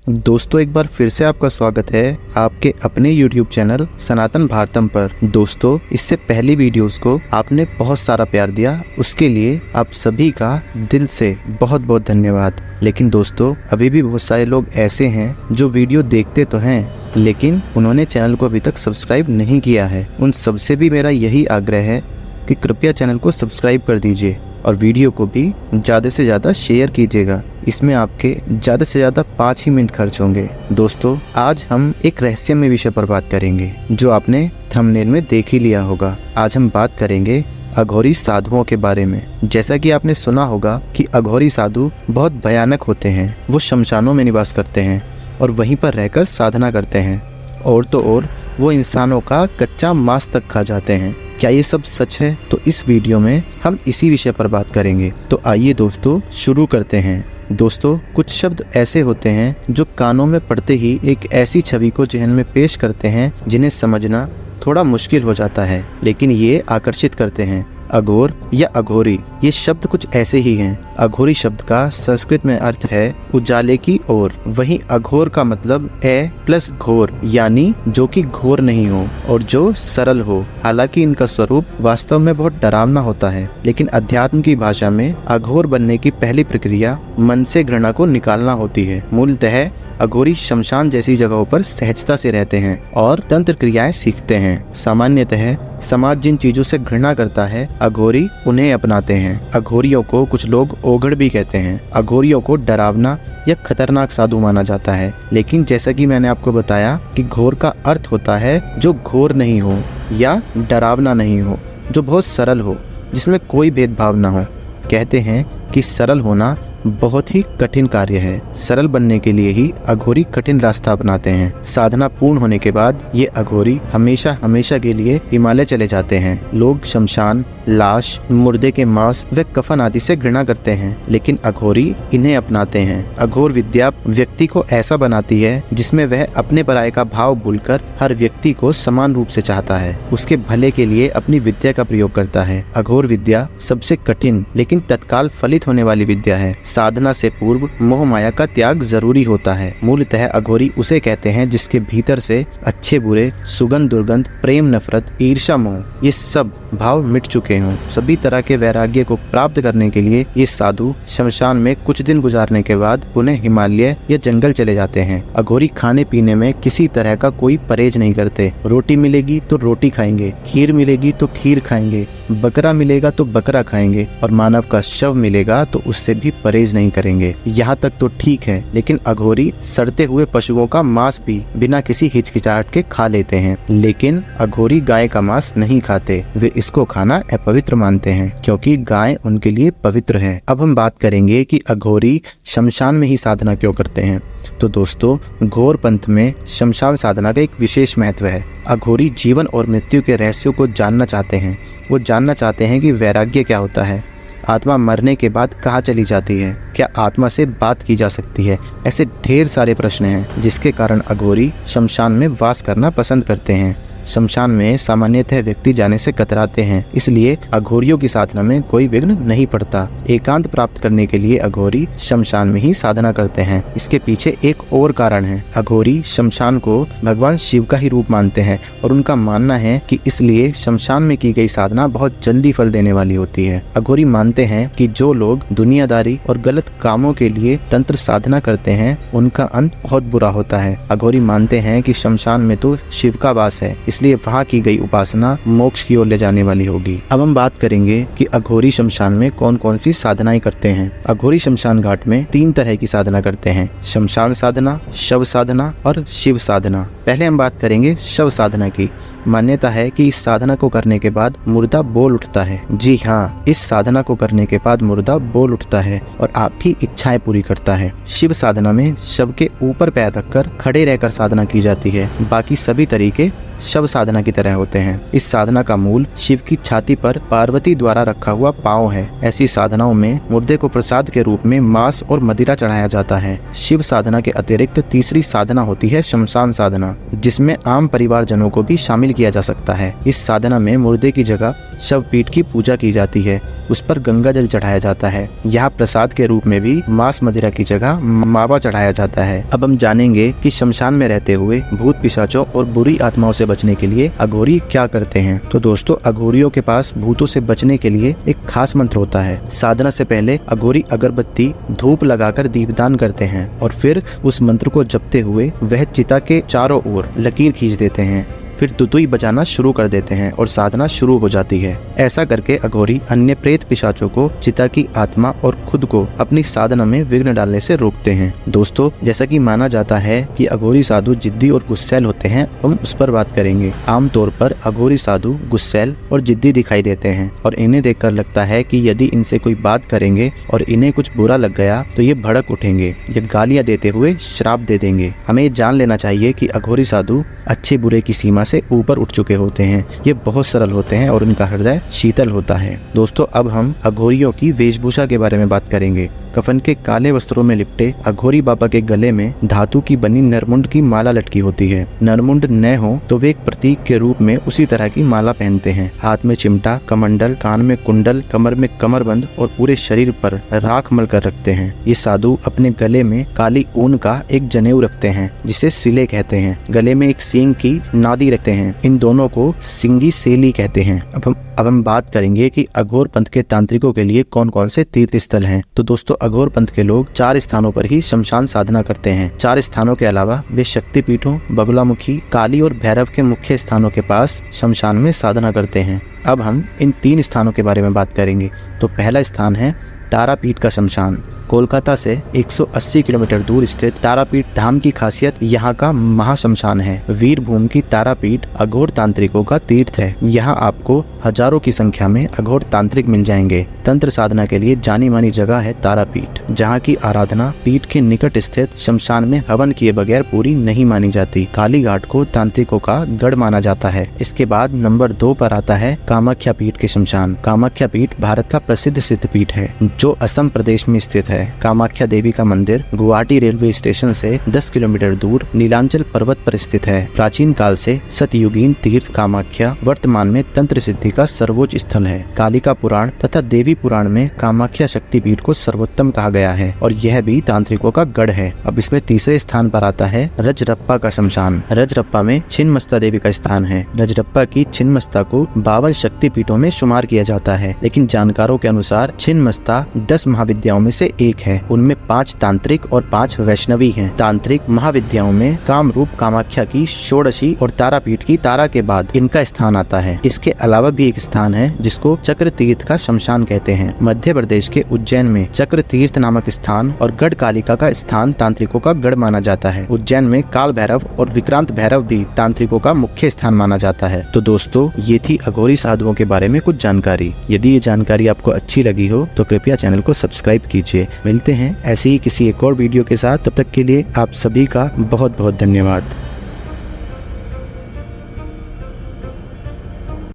दोस्तों, एक बार फिर से आपका स्वागत है आपके अपने YouTube चैनल सनातन भारतम पर। दोस्तों, इससे पहली वीडियोस को आपने बहुत सारा प्यार दिया, उसके लिए आप सभी का दिल से बहुत बहुत धन्यवाद। लेकिन दोस्तों, अभी भी बहुत सारे लोग ऐसे हैं जो वीडियो देखते तो हैं लेकिन उन्होंने चैनल को अभी तक सब्सक्राइब नहीं किया है। उन सबसे भी मेरा यही आग्रह है कि कृपया चैनल को सब्सक्राइब कर दीजिए और वीडियो को भी ज़्यादा से ज़्यादा शेयर कीजिएगा। इसमें आपके ज़्यादा से ज़्यादा 5 ही मिनट खर्च होंगे। दोस्तों, आज हम एक रहस्यमय विषय पर बात करेंगे जो आपने थंबनेल में देख ही लिया होगा। आज हम बात करेंगे अघोरी साधुओं के बारे में। जैसा कि आपने सुना होगा कि अघोरी साधु बहुत भयानक होते हैं। वो शमशानों में निवास करते हैं और वहीं पर रहकर साधना करते हैं। और तो और वो इंसानों का कच्चा मांस तक खा जाते हैं। क्या ये सब सच है? तो इस वीडियो में हम इसी विषय पर बात करेंगे। तो आइए दोस्तों, शुरू करते हैं। दोस्तों, कुछ शब्द ऐसे होते हैं जो कानों में पड़ते ही एक ऐसी छवि को जहन में पेश करते हैं जिन्हें समझना थोड़ा मुश्किल हो जाता है, लेकिन ये आकर्षित करते हैं। अघोर या अघोरी, ये शब्द कुछ ऐसे ही हैं। अघोरी शब्द का संस्कृत में अर्थ है उजाले की ओर। वहीं अघोर का मतलब है प्लस घोर, यानी जो कि घोर नहीं हो और जो सरल हो। हालांकि इनका स्वरूप वास्तव में बहुत डरावना होता है, लेकिन अध्यात्म की भाषा में अघोर बनने की पहली प्रक्रिया मन से घृणा को निकालना होती है। मूलतः अघोरी शमशान जैसी जगहों पर सहजता से रहते हैं और तंत्र क्रियाएं सीखते हैं। सामान्यतः समाज जिन चीजों से घृणा करता है, अघोरी उन्हें अपनाते हैं। अघोरियों को कुछ लोग ओघड़ भी कहते हैं। अघोरियों को डरावना या खतरनाक साधु माना जाता है, लेकिन जैसा कि मैंने आपको बताया कि घोर का अर्थ होता है जो घोर नहीं हो या डरावना नहीं हो, जो बहुत सरल हो, जिसमें कोई भेदभाव ना हो। कहते हैं कि सरल होना बहुत ही कठिन कार्य है। सरल बनने के लिए ही अघोरी कठिन रास्ता अपनाते हैं। साधना पूर्ण होने के बाद ये अघोरी हमेशा हमेशा के लिए हिमालय चले जाते हैं। लोग शमशान, लाश, मुर्दे के मांस व कफन आदि से घृणा करते हैं, लेकिन अघोरी इन्हें अपनाते हैं। अघोर विद्या व्यक्ति को ऐसा बनाती है जिसमें वह अपने पराये का भाव भूलकर हर व्यक्ति को समान रूप से चाहता है, उसके भले के लिए अपनी विद्या का प्रयोग करता है। अघोर विद्या सबसे कठिन लेकिन तत्काल फलित होने वाली विद्या है। साधना से पूर्व मोह माया का त्याग जरूरी होता है। मूलतः अघोरी उसे कहते हैं जिसके भीतर से अच्छे बुरे, सुगंध दुर्गंध, प्रेम नफरत, ईर्ष्या मोह, ये सब भाव मिट चुके हों। सभी तरह के वैराग्य को प्राप्त करने के लिए ये साधु शमशान में कुछ दिन गुजारने के बाद पुनः हिमालय या जंगल चले जाते हैं। अघोरी खाने पीने में किसी तरह का कोई परहेज नहीं करते। रोटी मिलेगी तो रोटी खाएंगे, खीर मिलेगी तो खीर खाएंगे, बकरा मिलेगा तो बकरा खाएंगे और मानव का शव मिलेगा तो उससे भी परहेज नहीं करेंगे। यहाँ तक तो ठीक है, लेकिन अघोरी सड़ते हुए पशुओं का मांस भी बिना किसी हिचकिचाहट के खा लेते हैं। लेकिन अघोरी गाय का मांस नहीं खाते। वे इसको खाना अपवित्र मानते हैं क्योंकि गाय उनके लिए पवित्र है। अब हम बात करेंगे कि अघोरी शमशान में ही साधना क्यों करते हैं। तो दोस्तों, घोर पंथ में शमशान साधना का एक विशेष महत्व है। अघोरी जीवन और मृत्यु के रहस्यों को जानना चाहते हैं। वो जानना चाहते हैं कि वैराग्य क्या होता है, आत्मा मरने के बाद कहाँ चली जाती है, क्या आत्मा से बात की जा सकती है। ऐसे ढेर सारे प्रश्न हैं जिसके कारण अघोरी शमशान में वास करना पसंद करते हैं। शमशान में सामान्यतः व्यक्ति जाने से कतराते हैं, इसलिए अघोरियों की साधना में कोई विघ्न नहीं पड़ता। एकांत प्राप्त करने के लिए अघोरी शमशान में ही साधना करते हैं। इसके पीछे एक और कारण है। अघोरी शमशान को भगवान शिव का ही रूप मानते हैं और उनका मानना है कि इसलिए शमशान में की गई साधना बहुत जल्दी फल देने वाली होती है। अघोरी मानते हैं कि जो लोग दुनियादारी और गलत कामों के लिए तंत्र साधना करते हैं उनका अंत बहुत बुरा होता है। अघोरी मानते हैं कि शमशान में तो शिव का वास है, इसलिए वहाँ की गई उपासना मोक्ष की ओर ले जाने वाली होगी। अब हम बात करेंगे कि अघोरी शमशान में कौन कौन सी साधनाएं करते हैं। अघोरी शमशान घाट में 3 तरह की साधना करते हैं: शमशान साधना, शव साधना और शिव साधना। पहले हम बात करेंगे शव साधना की। मान्यता है कि इस साधना को करने के बाद मुर्दा बोल उठता है। जी हाँ, इस साधना को करने के बाद मुर्दा बोल उठता है और आपकी इच्छाएं पूरी करता है। शिव साधना में शव के ऊपर पैर रखकर खड़े रहकर साधना की जाती है। बाकी सभी तरीके शव साधना की तरह होते हैं। इस साधना का मूल शिव की छाती पर पार्वती द्वारा रखा हुआ पांव है। ऐसी साधनाओं में मुर्दे को प्रसाद के रूप में मांस और मदिरा चढ़ाया जाता है। शिव साधना के अतिरिक्त तीसरी साधना होती है शमशान साधना, जिसमें आम परिवारजनों को भी शामिल किया जा सकता है। इस साधना में मुर्दे की जगह शव पीठ की पूजा की जाती है, उस पर गंगा जल चढ़ाया जाता है। यहाँ प्रसाद के रूप में भी मांस मदिरा की जगह मावा चढ़ाया जाता है। अब हम जानेंगे कि शमशान में रहते हुए भूत पिशाचों और बुरी आत्माओं से बचने के लिए अघोरी क्या करते हैं। तो दोस्तों, अघोरियों के पास भूतों से बचने के लिए एक खास मंत्र होता है। साधना से पहले अघोरी अगरबत्ती धूप लगाकर दीपदान करते हैं और फिर उस मंत्र को जपते हुए वह चिता के चारों ओर लकीर खींच देते हैं। फिर तुतुई बजाना शुरू कर देते हैं और साधना शुरू हो जाती है। ऐसा करके अघोरी अन्य प्रेत पिशाचों को, चिता की आत्मा और खुद को अपनी साधना में विघ्न डालने से रोकते हैं। दोस्तों, जैसा कि माना जाता है कि अघोरी साधु जिद्दी और गुस्सैल होते हैं, हम उस पर बात करेंगे। आमतौर पर अघोरी साधु गुस्सैल और जिद्दी दिखाई देते हैं और इन्हें देखकर लगता है कि यदि इनसे कोई बात करेंगे और इन्हें कुछ बुरा लग गया तो ये भड़क उठेंगे या गालियां देते हुए श्राप दे देंगे। हमें जान लेना चाहिए कि अघोरी साधु अच्छे बुरे की सीमा से ऊपर उठ चुके होते हैं। ये बहुत सरल होते हैं और उनका हृदय शीतल होता है। दोस्तों, अब हम अघोरियों की वेशभूषा के बारे में बात करेंगे। कफन के काले वस्त्रों में लिपटे अघोरी बाबा के गले में धातु की बनी नरमुंड की माला लटकी होती है। नरमुंड न हो तो वे एक प्रतीक के रूप में उसी तरह की माला पहनते हैं। हाथ में चिमटा, कमंडल, कान में कुंडल, कमर में कमरबंद और पूरे शरीर पर राख मल कर रखते हैं। ये साधु अपने गले में काली ऊन का एक जनेऊ रखते हैं जिसे सिले कहते हैं। गले में एक सींग की नादी रखते हैं। इन दोनों को सिंगी सेली कहते हैं। अब हम बात करेंगे कि अघोर पंथ के तांत्रिकों के लिए कौन कौन से तीर्थ स्थल हैं। तो दोस्तों, अघोर पंथ के लोग 4 स्थानों पर ही शमशान साधना करते हैं। 4 स्थानों के अलावा वे शक्तिपीठों, बगुलामुखी, काली और भैरव के मुख्य स्थानों के पास शमशान में साधना करते हैं। अब हम इन 3 स्थानों के बारे में बात करेंगे। तो पहला स्थान है तारापीठ का शमशान। कोलकाता से 180 किलोमीटर दूर स्थित तारापीठ धाम की खासियत यहाँ का महाशमशान है। वीरभूमि की तारापीठ अघोर तांत्रिकों का तीर्थ है। यहाँ आपको हजारों की संख्या में अघोर तांत्रिक मिल जाएंगे। तंत्र साधना के लिए जानी मानी जगह है तारापीठ, जहाँ की आराधना पीठ के निकट स्थित शमशान में हवन किए बगैर पूरी नहीं मानी जाती। काली घाट को तांत्रिकों का गढ़ माना जाता है। इसके बाद नंबर 2 पर आता है कामाख्या पीठ के शमशान। कामाख्या पीठ भारत का प्रसिद्ध सिद्ध पीठ है जो असम प्रदेश में स्थित है। कामाख्या देवी का मंदिर गुवाहाटी रेलवे स्टेशन से 10 किलोमीटर दूर नीलांचल पर्वत पर स्थित है। प्राचीन काल से सतयुगीन तीर्थ कामाख्या वर्तमान में तंत्र सिद्धि का सर्वोच्च स्थल है। कालिका पुराण तथा देवी पुराण में कामाख्या शक्तिपीठ को सर्वोत्तम कहा गया है और यह भी तांत्रिकों का गढ़ है। अब इसमें तीसरे स्थान पर आता है रजरप्पा का शमशान। रजरप्पा में छिन्नमस्ता देवी का स्थान है। रजरप्पा की छिन्नमस्ता को 52 शक्तिपीठों में शुमार किया जाता है, लेकिन जानकारों के अनुसार छिन्नमस्ता 10 महाविद्याओं में से एक है। उनमें 5 तांत्रिक और 5 वैष्णवी हैं। तांत्रिक महाविद्याओं में कामरूप कामाख्या की षोडशी और तारापीठ की तारा के बाद इनका स्थान आता है। इसके अलावा भी एक स्थान है जिसको चक्र तीर्थ का शमशान कहते हैं। मध्य प्रदेश के उज्जैन में चक्र तीर्थ नामक स्थान और गढ़ कालिका का स्थान तांत्रिकों का गढ़ माना जाता है। उज्जैन में काल भैरव और विक्रांत भैरव भी तांत्रिकों का मुख्य स्थान माना जाता है। तो दोस्तों, ये थी अघोरी साधुओं के बारे में कुछ जानकारी। यदि ये जानकारी आपको अच्छी लगी हो तो कृपया चैनल को सब्सक्राइब कीजिए। मिलते हैं ऐसे ही किसी एक और वीडियो के साथ। तब तक के लिए आप सभी का बहुत बहुत धन्यवाद।